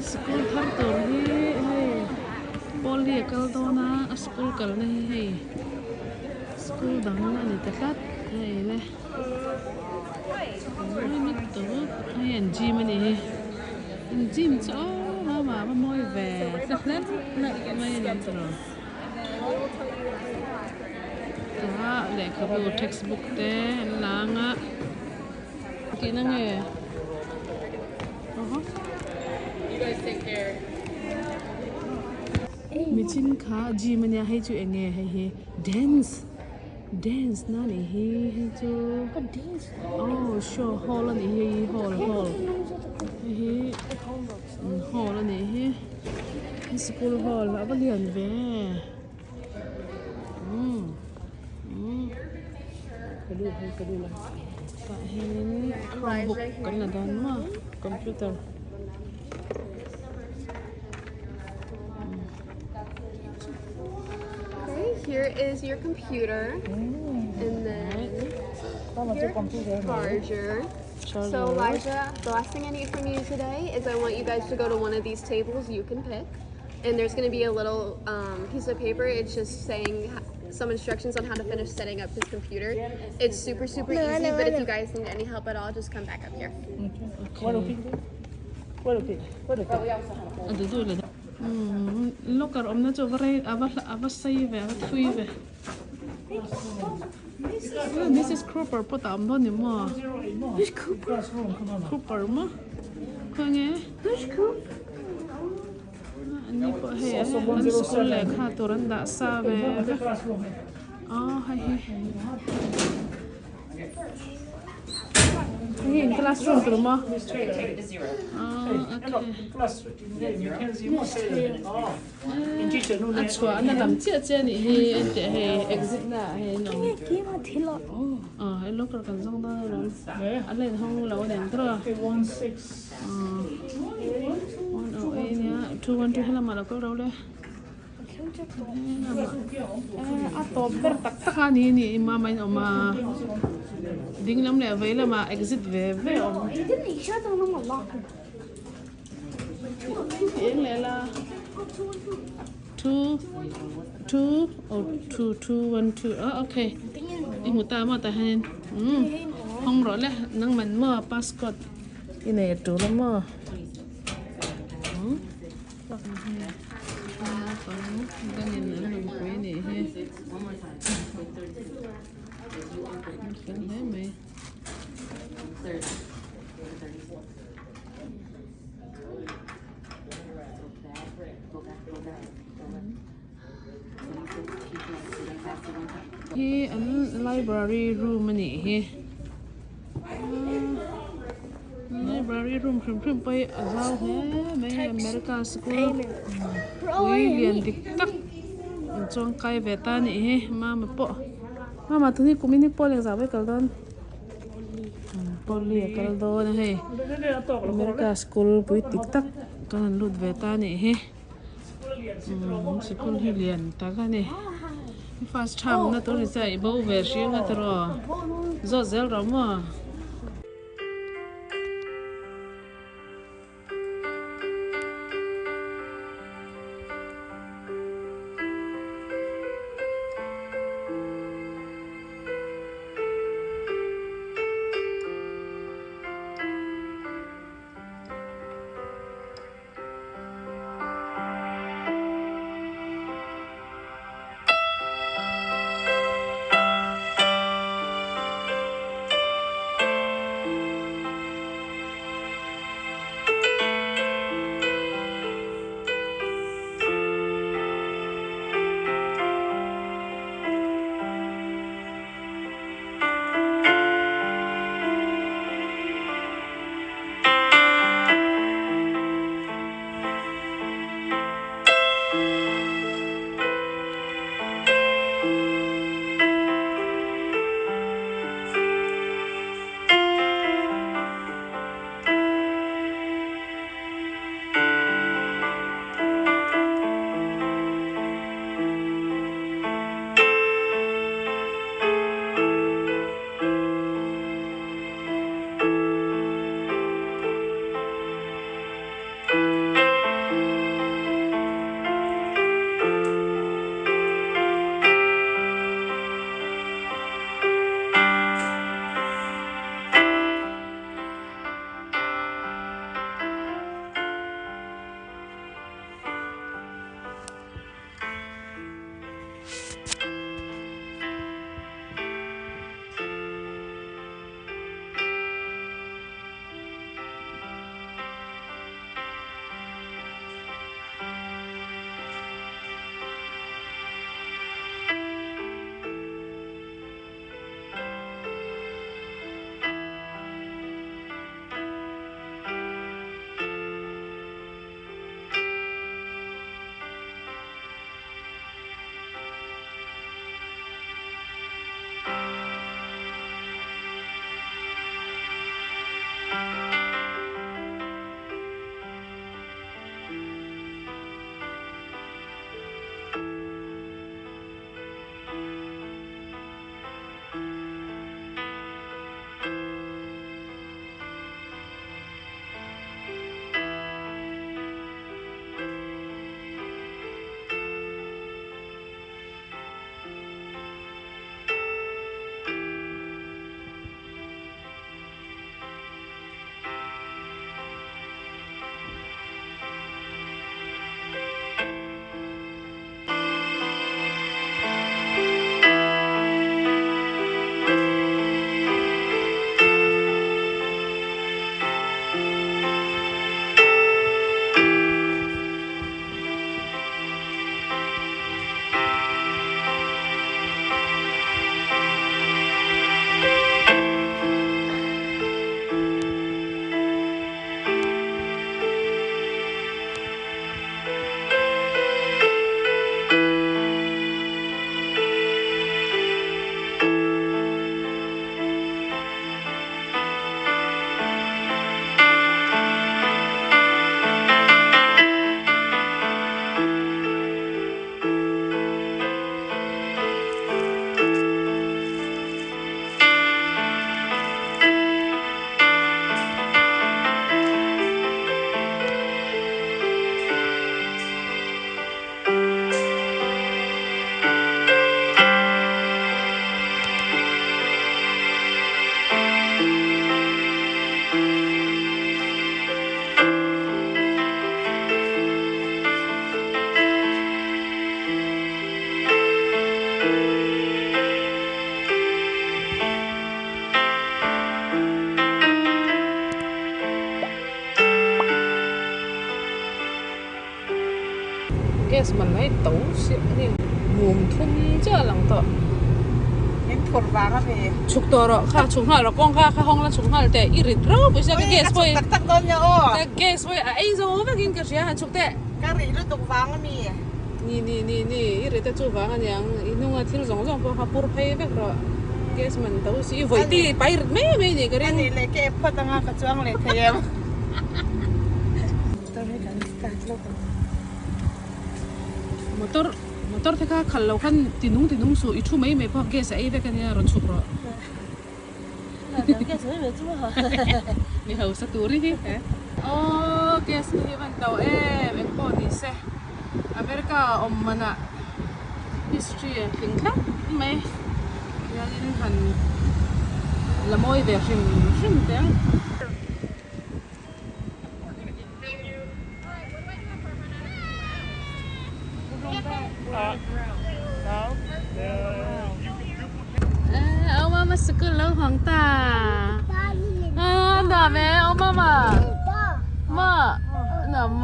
school thar tur hi hei poly kal dona a school kal na hi hei school dang ani ta khat hei le oi mit tu hei an gym ani hi an gym cho ma moi ve sa hlet na mai an tro ta le ka bu textbook te langa ki na nge You guys take care. Michin kha gym ania hai chu enge hai dance na ni hi chu dance. Oh sure hall ani hi hall hi hall ani hi school hall avalian ve kadu la ta hin Chromebook kan la dan ma computer. Here is your computer, and then your charger. So Elijah, the last thing I need from you today is I want you guys to go to one of these tables you can pick, and there's going to be a little piece of paper. It's just saying some instructions on how to finish setting up his computer. It's super easy, but if you guys need any help at all, just come back up here. Locker om na cho vare ava sai ve ava thui ve. This is Cooper put am do ni mo. Who's Cooper? Cooper mo. Ko nge. Who's Cooper? Ani ko he an school le kha toran da sa ve. Ah hai hai. In classroom to mo. Take it to 0. Achwa na lam chia chia ni he ente he exit na he no. He locker kan jong da lo. Ale hong lo den tro. 108 nya 212 hela mala ko ro le. A to ber tak tak ani ni ma mai no ma. Ding lam le ve la ma exit ve om. Didn't he shut down my locker? Yên lẽ là 2 1 2 ok em một ta mà ta hen không rõ là năng mình mở passport cái này chủ lắm mà đang nhìn nữa mình quay này he thấy mày hi an library room ani hi library room khrim pai azau he mai America school ui lian dik tak chong kai veta ni he mama po mama tu ni kumini po le zawe kal don poly kal don he America school pui tik tak kan lut veta ni he school hi lian ta ka ni first time na to ri sai bo ve shi nga tro zo zel ro mo gas มันไม่โตเสียนี่งงทุ่มเจ้าหลังต่อยังผลวางอ่ะพี่ชุกตัวเราค่ะชุกหัวเราป้องค่ะห้องละชุกหัวแต่อิริตเราไม่ใช่ก็ gas ไปตักต้นเยอะแต่ gas ไปไอ้โซ่ไปกินกระเชียหันชุกแต่กะหรี่ด้วยตรงวางก็มีนี่อิริตจู่ฟังกันยังอินุ่งอาทิตย์2พอขับปูร์เพย์แบบเรา gas มันโตสิไว้ที่ไปอิริตไม่นี่ก็เรื่องนี่เลยเก็บพอตั้งกระจ้วงเลยเทียมต้องให้กันการโลกmotor teka kalau kan tinung su itu mai pok gas ai be kan ya ron chukro gas mai be chu ha ni hau saturi hi oh gas ni ban tau ek po ni se America om mana history thing kha mai ya ni han la moi ve rim te ông mama sekolah lâu hoàng ta đà mẹ ông mama ma nằm